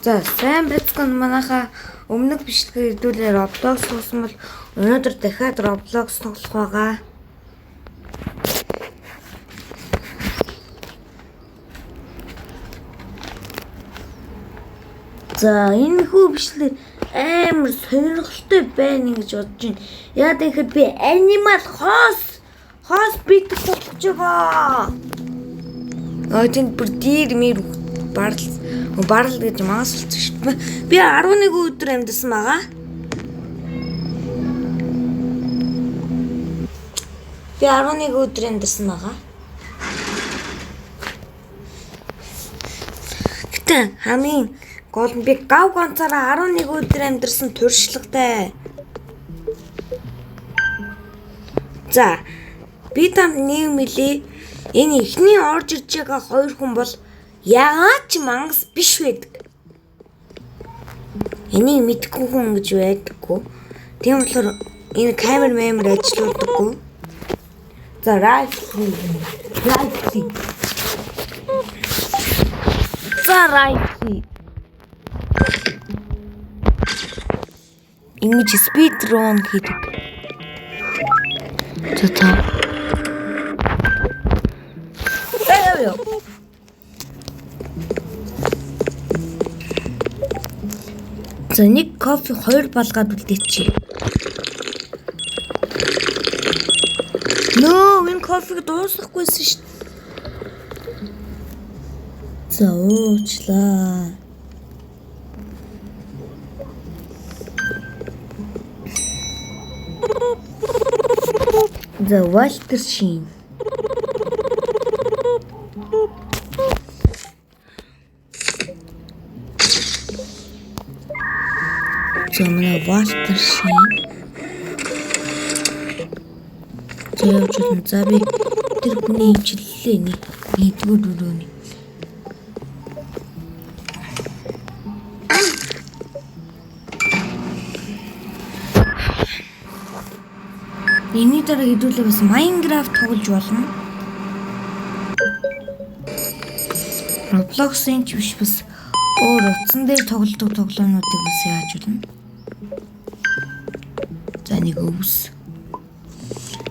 За сайн бацхан манайха өмнөх бичлэгээр хэдүүлээ Roblox суусан бол өнөөдөр дахиад Roblox тоглох байгаа. За энэ хүү бичлэг амар сонирхолтой байна гэж бодож байна. Яа тэгэхээр би Animal Hospital тоглож байгаа. Тэнд бүр дир мэр барал гэж маас болчих шүү дээ. Би 11 өдөр амьдсан байгаа. Би 11 өдөр амьдсан байгаа. Гэтэ хамгийн гол нь би гав ганцаараа 11 өдөр амьдсан туршлагатай. За би танд нийгмэлээ. Энэ ихний орж ирж байгаа хоёр хүн бол яагаад ч мангас биш байдаг. Энийг мэдгүй хүн гэж байдаггүй. Тийм болохоор энэ камер ажиллаудаггүй. За right. За right. Ингэж speed run хийдэг. За За нэг кофе 2 балгаад үлдээчих. Энэ кофег дуусгахгүйсэн шүү дээ. За уучлаа. За Walter Sheen. За манай Walter Sheen. За би тэр хүний хэмжиллээ нэгдүгээр дөрөвний. Эний дараа хэдүүлээ бас Minecraft тоглож болно. Roblox-ын ч биш бас өөр утсан дээр тоглодог тоглоомнуудыг бас яаж болно. За нэг өвс.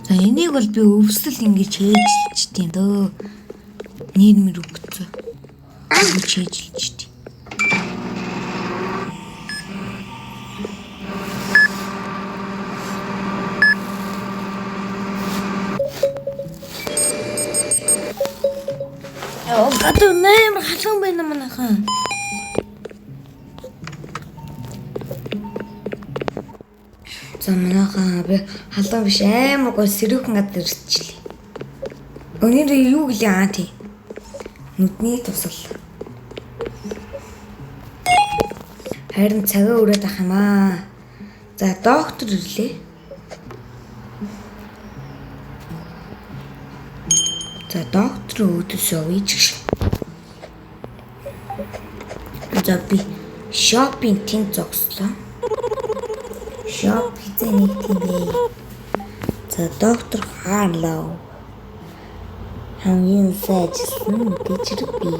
За энийг бол би өвсөл ингэж хээжилж тийм дөө. Нэр өгцөө. Ингэж хээжилж тийм. Гадаа нэмэр халуун байна манайхан. За манайхан би халуун биш амар гоо сэрүүхэн гадар ирчихлээ. Өнөөдөр юу гэлээ тий. Нүдний тусал. Харин цагаа өрөөд ах юм аа. За доктор ирлээ. За доктор өөдөөсөө үйчих. За би шопинг тэн зогслоо. Шоп хийх нэг тийм бай. За доктор Харлоу. Хамгийн сайжсан гэж би.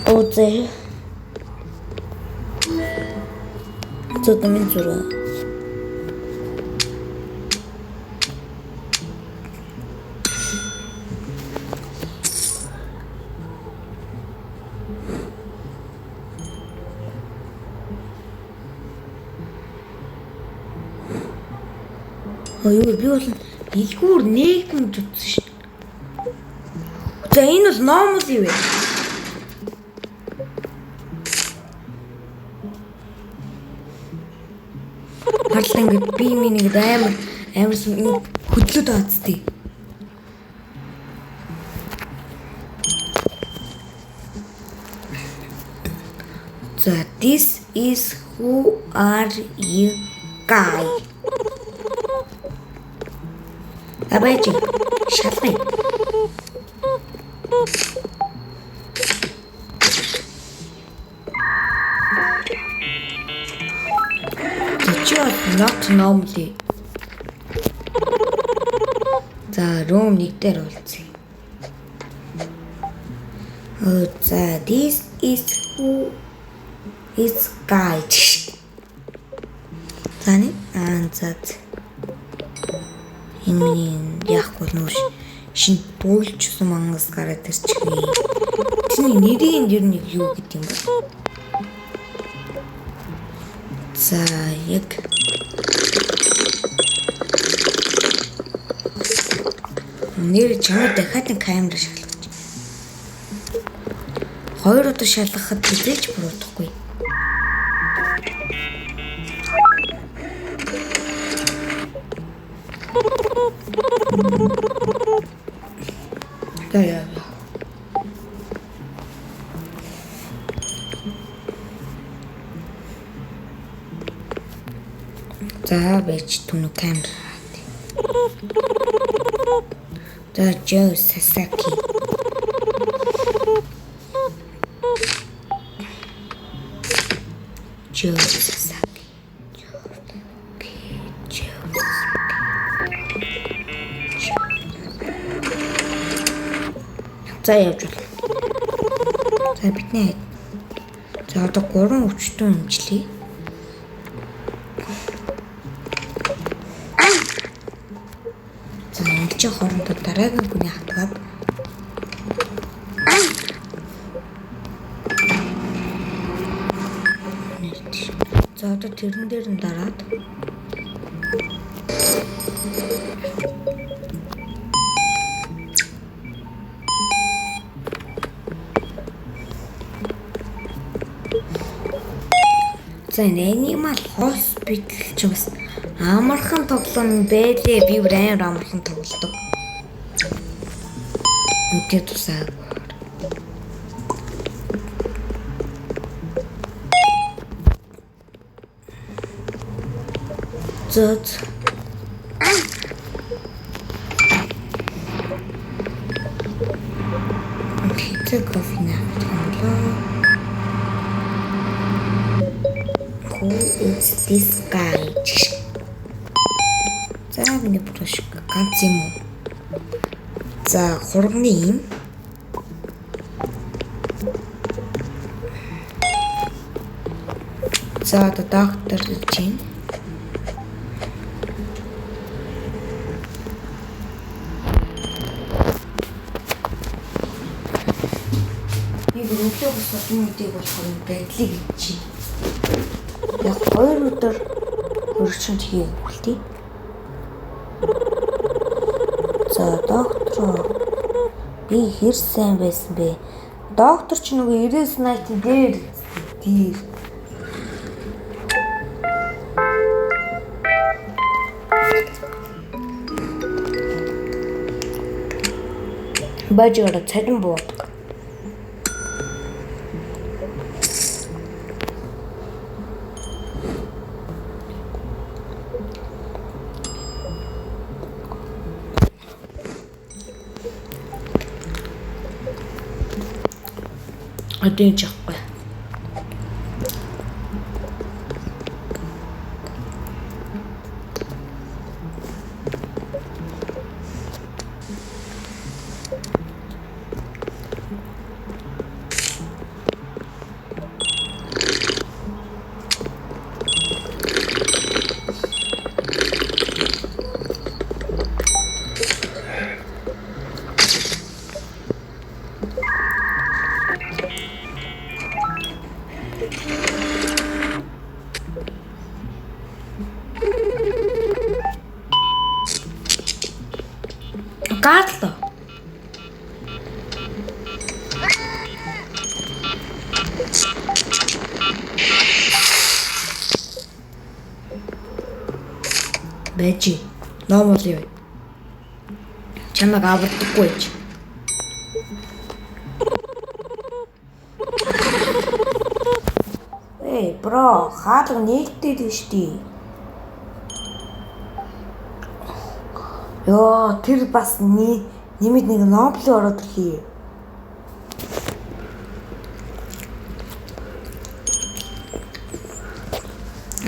Оце. Тут на мензура. Ой, би бол дэлгүүр нэгэн утсан шүү. За энэ бол номол юу вэ? Харлаа ингэ би минийг амар хөдлөд байцтэй. За this is who are you guy? Абайчи шалгай. чи not normally. За room 1 дээр уулзъя. За this is who is guide. Таны анзад энэ яахгүй нүүш шин бөөлжсөн мангас гараад ирчихвээ. Тэний нэрийн ер нь юу гэдэг юм бэ? За яг нэр чамд дахиад нэг камер шалгаж. Хоёр удаа шалгахад хизээч буруудахгүй. Яа. За байж түнүү камер. За Joe Sasaki. Joe Sasaki. За явж байна. За бидний за одоо 3 өвчтөн өмчлөе. За ингэж хоорондоо дараагийн хүний хатгаад за одоо тэрэн дээр нь дараад за Animal Hospital ч бас амархан тоглоом байлээ. Би бүр амар амархан тоглодог. Үгүй тусаа. Зот. Хитэ кофе наа. Who is this guy? За миний брошк ганц юм уу? За хурганы юм. За одоо доктор чинь. Би өглөө босоод мэдээ болохоор байдлыг чи. Яг 2 өдөр хөрчөнд хийгүүлтий. За доктор би хэр сайн байсан бэ? Доктор ч нөгөө 90 найт дээр бажигара царин буудаг. Один чахгүй. Гатлаа. Бэжи, номол юу? Чамайг авардаггүй ч. Эй, бро, хаалга нээлттэй дээ штий. Ёо, тэр бас нэмэд нэг Нобель ороод ирлээ.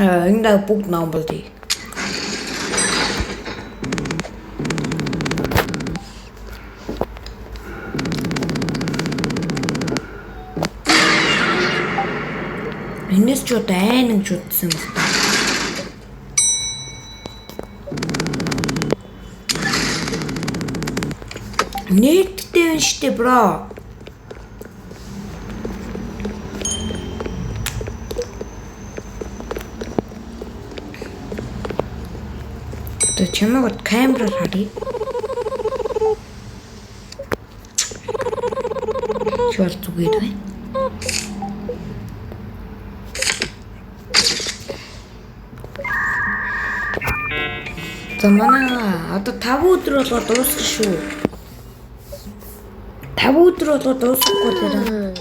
Энэ бүгд ном болдё. Энэс ч удаа айн гэж утсан юм байна. Нэттэй юм штэ бро. Тэ чамайг камераар харъя. Чуул зүгээр бай. За манай одоо 5 өдөр болоод дуусах шүү. 5 өдөр болоод дуусахгүй дээр.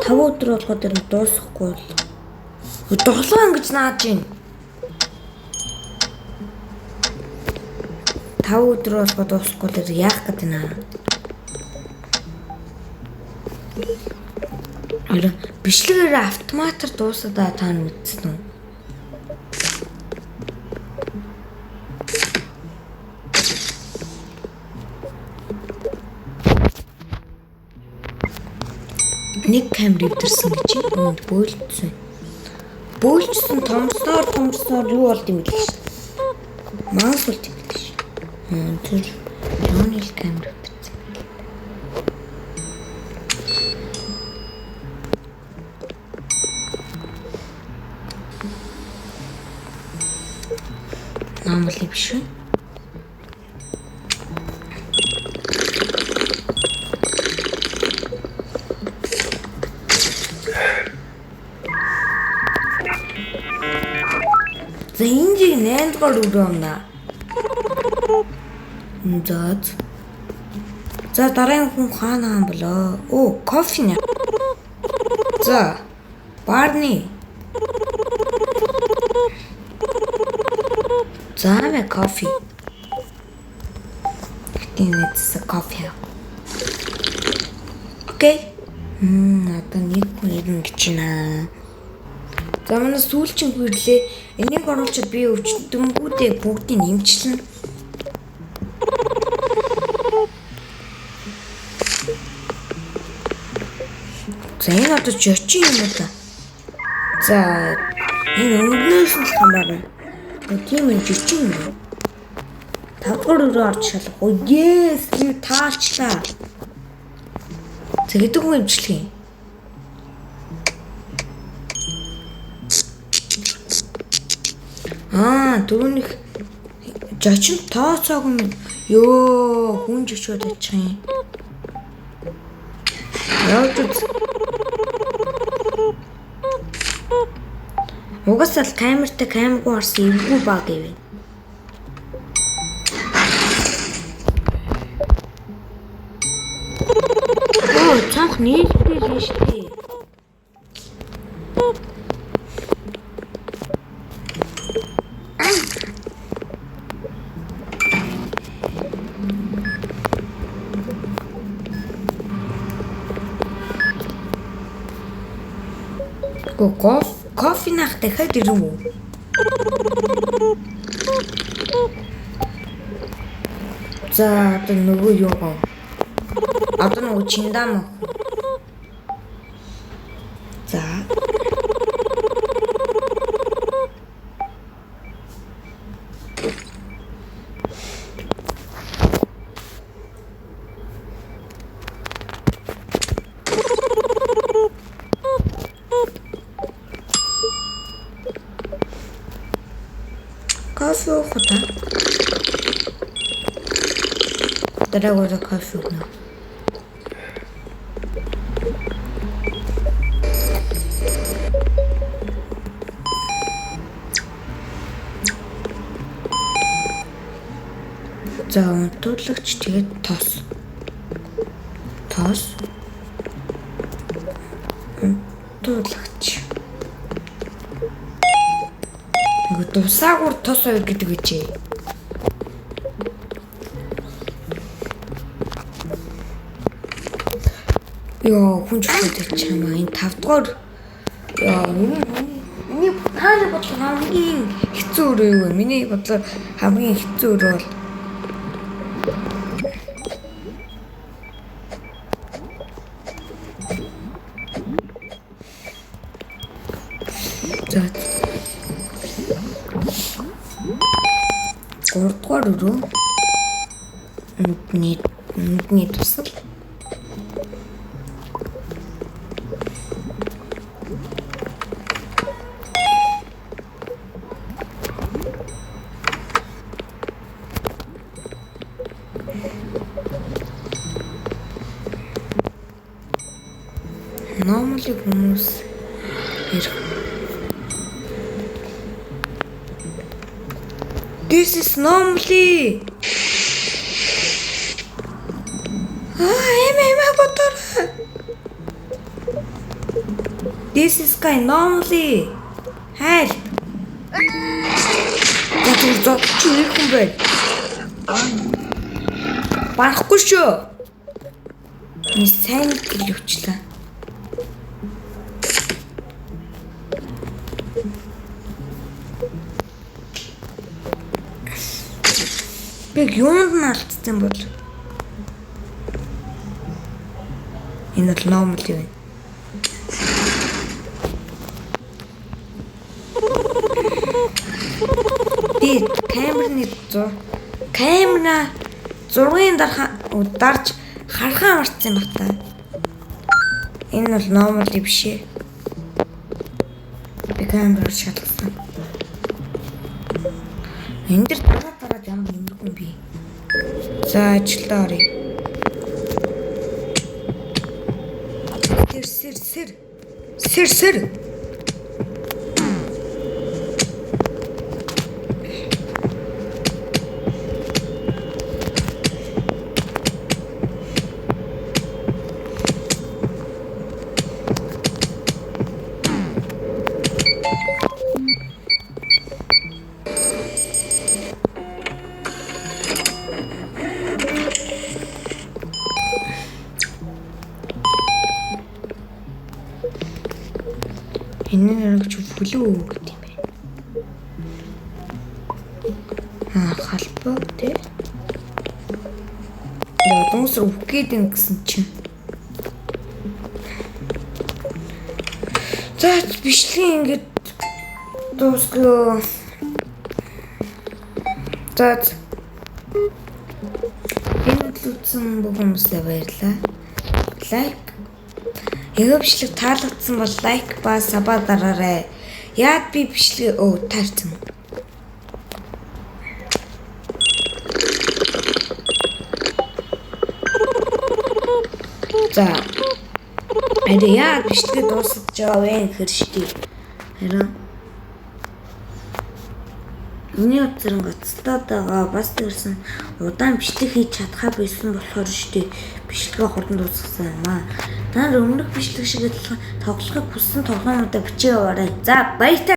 5 өдөр болгоод дээр дуусахгүй бол 7 ангиж нааж байна. 5 өдөр болгоод дуусахгүй дээр яах гээд байна. Бичлэгээр автоматар дуусадаа та мэдсэн үү? Нэг камер өвдөрсөн гэж бөөлжсөн. Бөөлжсөн томсноор юу болд юм бэ? Маус болд юм биш. Тэр Johnny камер өвдөрсөн. Намли биш үү? За энэ жиг 8 дугаар өдөр юмна. За дараагийн хүн хаана болоо? Оо, кофе нэ. За, Барни. За мэ кофе. It's a coffee. Окей. Одоо нэг хүн ирнэ гэж байна. За манай сүүлчийн хүрлээ. Энийг оруулчаад би өвчтөнгүүдээ бүгдийг нэмчлэн. За энэ одоо жочин юм уу та? За энэ өнгнөөс нь хамаарна. Тийм энэ жочин юм. 5 дугаар өрөө орж шалах. Оо yes, би таачлаа. За гэдэг хүн имжлэх юм. Дөрөвнөх жочин тооцоог юм. Ёо, хүн жочод очих юм. Яагаад? Угасаал камертай камергүй харсан эвгүй баг гэв. Оо, цанх нийлдэл нь штэ. Кофе нах дахиад ирв үү? За одоо нөгөө юу гоо? Одоо нөгөө чиндам. За. Кофе ухта. Дорогой кофе. За унтуулагч тэгээд тоос. Унтуулагч. Нэг дусаагүй тос хоёр гэдэг үчи. Ёо хүн ч үгүй чамаа энэ 5 дугаар. Ёо миний Чамаар бодлоо хамгийн хэцүү өрөө юу вэ? Миний бодлоор хамгийн хэцүү өрөө бол за 3-р өрөө нүдний тусал normally хүмүүс This is normally. Ботор. This is kind normally. Help. Ботор чи юм бэ? Барахгүй шүү. Ми сайн гэлөвчлээ. Яг юунд нь алдсан бол энэ л normal юм. Би камера зургийн дарж харахаа марцсан баг та. Энэ бол normal биш ээ. Би камераар шалгасан. Энд дэр дараа ямар нэмэргүй би. За ажилдаа оръё. Сэр. Энэ нэг ч бүлүү гэдэг юм байна. Халбог тий. Одоос руу үхгээд ин гэсэн чинь. За бичлэг ингэж дуусгоо. За энэ үзсэн бүхэмсээ баярлаа. Лайк бичлэг таалагдсан бол лайк ба сабаа дараарай. Яад би бичлэг таарсан. За. Яад бичлэг дуусаж байгаа вэ гэхэр штий. Харин миний утсан гоцтоод байгаа бас тэрсэн удаан бичлэг хийж чадхаа байсан болохоор штий бичлэгээ хурдан дуусгасан юм аа. Та өмнөх бичлэг шиг тоглохыг хүссэн тоглоомуудаа бичиж аваарай. За баярлалаа.